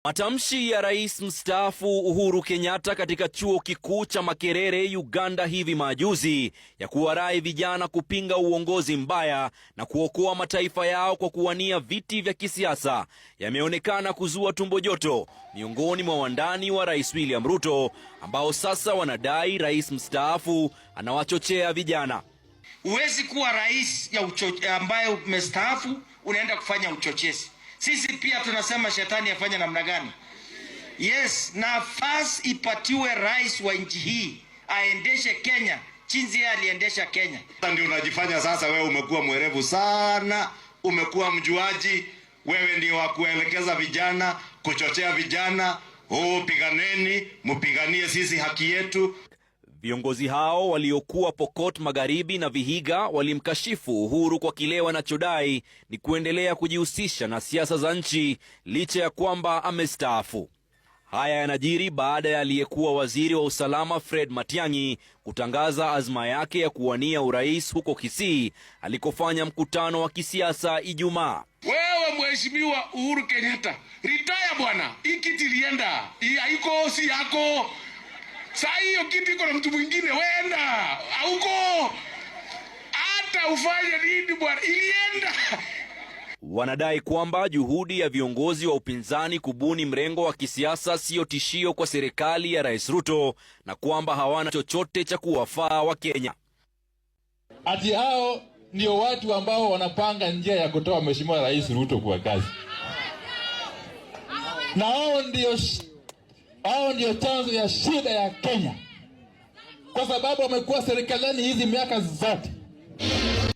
Matamshi ya rais mstaafu Uhuru Kenyatta katika chuo kikuu cha Makerere, Uganda hivi majuzi ya kuwarai vijana kupinga uongozi mbaya na kuokoa mataifa yao kwa kuwania viti vya kisiasa yameonekana kuzua tumbo joto miongoni mwa wandani wa Rais William Ruto, ambao sasa wanadai rais mstaafu anawachochea vijana. Huwezi kuwa rais ambaye umestaafu unaenda kufanya uchochezi. Sisi pia tunasema shetani afanye namna gani? Yes, nafasi ipatiwe rais wa nchi hii aendeshe Kenya jinsi yeye aliendesha Kenya. Ndio unajifanya sasa wewe umekuwa mwerevu sana, umekuwa mjuaji, wewe ndio wa kuelekeza vijana, kuchochea vijana, piganeni, mpiganie sisi haki yetu. Viongozi hao waliokuwa Pokot Magharibi na Vihiga walimkashifu Uhuru kwa kile wanachodai ni kuendelea kujihusisha na siasa za nchi licha ya kwamba amestaafu. Haya yanajiri baada ya aliyekuwa waziri wa usalama Fred Matiang'i kutangaza azma yake ya kuwania urais huko Kisii alikofanya mkutano wa kisiasa Ijumaa. Wewe mheshimiwa Uhuru Kenyatta, retire bwana. Hii kiti ilienda. Hii haiko si yako. Saa hiyo kitu iko na mtu mwingine, wenda hauko hata ufanye nini bwana, ilienda. Wanadai kwamba juhudi ya viongozi wa upinzani kubuni mrengo wa kisiasa sio tishio kwa serikali ya Rais Ruto na kwamba hawana chochote cha kuwafaa wa Kenya. Ati hao ndio watu ambao wanapanga njia ya kutoa Mheshimiwa Rais Ruto kwa kazi, na hao ndio chanzo ya shida ya Kenya, kwa sababu wamekuwa serikalini hizi miaka zote.